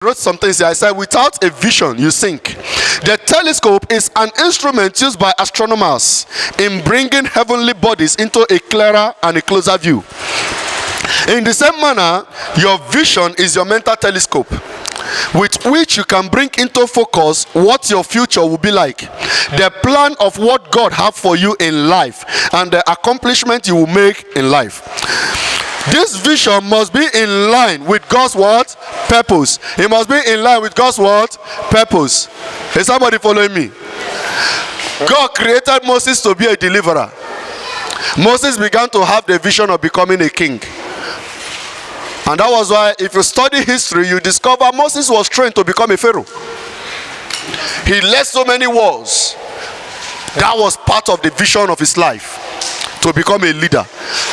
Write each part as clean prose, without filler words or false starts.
wrote some things here. I said, without a vision, you sink. The telescope is an instrument used by astronomers in bringing heavenly bodies into a clearer and a closer view. In the same manner, your vision is your mental telescope, with which you can bring into focus what your future will be like, the plan of what God has for you in life, and the accomplishment you will make in life. This vision must be in line with God's what? Purpose. It must be in line with God's what? Purpose. Is somebody following me? God created Moses to be a deliverer. Moses began to have the vision of becoming a king. And that was why, if you study history, you discover Moses was trained to become a pharaoh. He led so many wars. That was part of the vision of his life, to become a leader.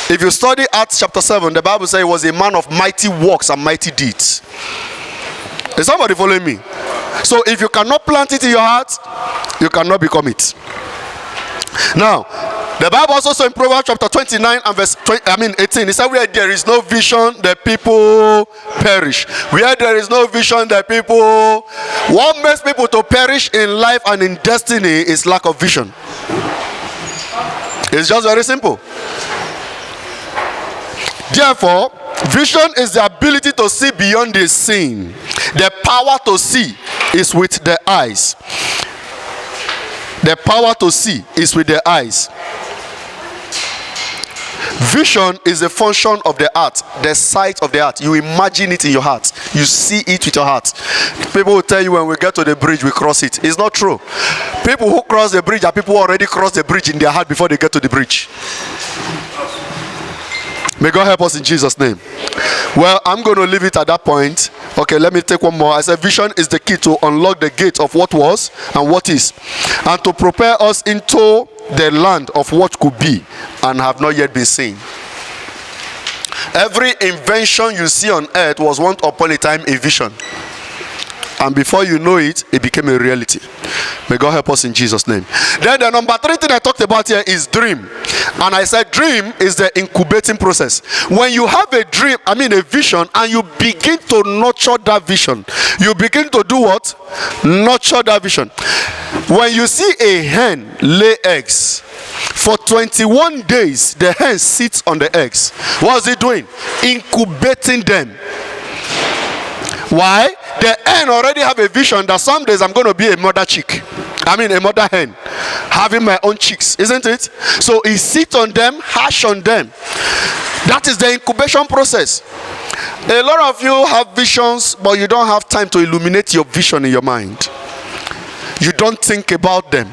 If you study Acts chapter 7, the Bible says he was a man of mighty works and mighty deeds. Is somebody following me? So if you cannot plant it in your heart, you cannot become it. Now, the Bible also says in Proverbs chapter 29 and verse 18, it said, where there is no vision, the people perish. Where there is no vision, the people... What makes people to perish in life and in destiny is lack of vision. It's just very simple. Therefore, vision is the ability to see beyond the seen. The power to see is with the eyes. The power to see is with the eyes. Vision is a function of the heart, the sight of the heart. You imagine it in your heart. You see it with your heart. People will tell you when we get to the bridge, we cross it. It's not true. People who cross the bridge are people who already crossed the bridge in their heart before they get to the bridge. May God help us in Jesus' name. Well, I'm going to leave it at that point. Okay, let me take one more. I said vision is the key to unlock the gate of what was and what is, and to prepare us into the land of what could be and have not yet been seen. Every invention you see on earth was once upon a time a vision. And before you know it, it became a reality. May God help us in Jesus' name. Then the number 3 thing I talked about here is dream. And I said dream is the incubating process. When you have a dream, a vision, and you begin to nurture that vision. You begin to do what? Nurture that vision. When you see a hen lay eggs, for 21 days, the hen sits on the eggs. What is it doing? Incubating them. Why? The hen already have a vision that some days I'm going to be a mother chick. A mother hen. Having my own chicks, isn't it? So he sits on them, hatch on them. That is the incubation process. A lot of you have visions, but you don't have time to illuminate your vision in your mind. You don't think about them.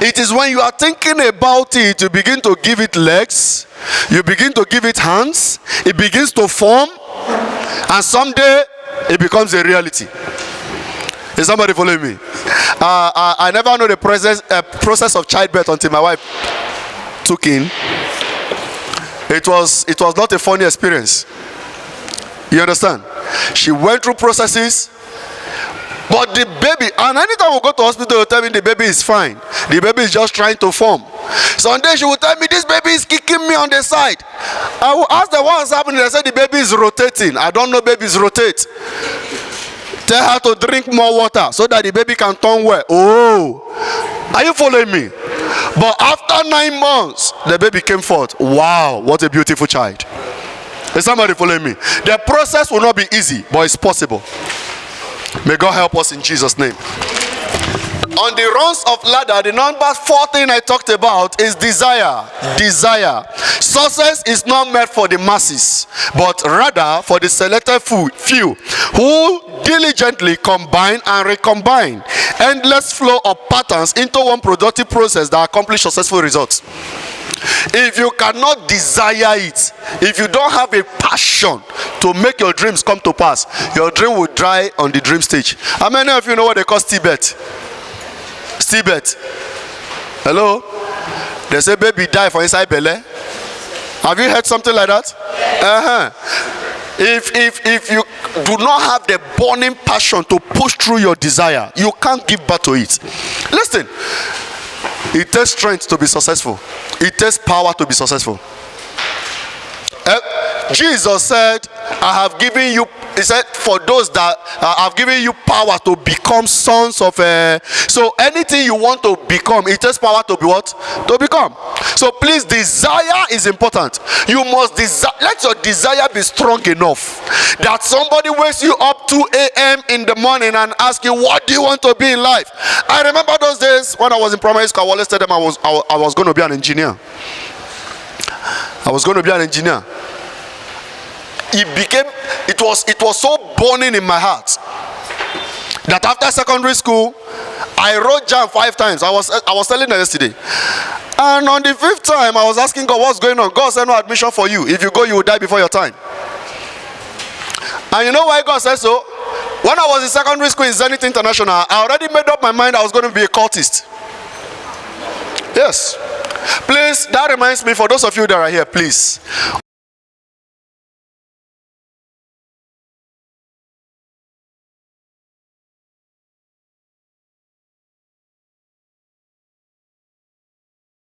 It is when you are thinking about it, you begin to give it legs, you begin to give it hands, it begins to form, and someday it becomes a reality. Is somebody following me? I never know the process of childbirth until my wife took in. It was not a funny experience. You understand? She went through processes. But the baby, and anytime we go to hospital, they'll tell me the baby is fine. The baby is just trying to form. Someday she will tell me this baby is kicking me on the side. I will ask them what's happening. They say the baby is rotating. I don't know babies rotate. Tell her to drink more water so that the baby can turn well. Oh, are you following me? But after 9 months, the baby came forth. Wow, what a beautiful child. Is somebody following me? The process will not be easy, but it's possible. May God help us in Jesus' name. On the rungs of ladder, the number 4 thing I talked about is desire. Desire. Success is not meant for the masses, but rather for the selected few who diligently combine and recombine endless flow of patterns into one productive process that accomplish successful results. If you cannot desire it, if you don't have a passion to make your dreams come to pass, your dream will die on the dream stage. How many of you know what they call stillbirth? Stillbirth. Hello? They say baby die for inside belly. Have you heard something like that? If you do not have the burning passion to push through your desire, you can't give birth to it. Listen. It takes strength to be successful. It takes power to be successful. Jesus said, I have given you he said, for those that I've given you power to become sons of so anything you want to become, it takes power to be what? To become. So please, desire is important. You must desire. Let your desire be strong enough that somebody wakes you up 2 a.m. in the morning and asks you, what do you want to be in life? I remember those days when I was in primary school. I always told them I was going to be an engineer. I was going to be an engineer. It was so burning in my heart that after secondary school, I wrote JAMB 5 times. I was telling her yesterday. And on the 5th time, I was asking God, what's going on? God said, no admission for you. If you go, you will die before your time. And you know why God said so? When I was in secondary school in Zenith International, I already made up my mind I was going to be a cultist. Yes. Please, that reminds me, for those of you that are here, please,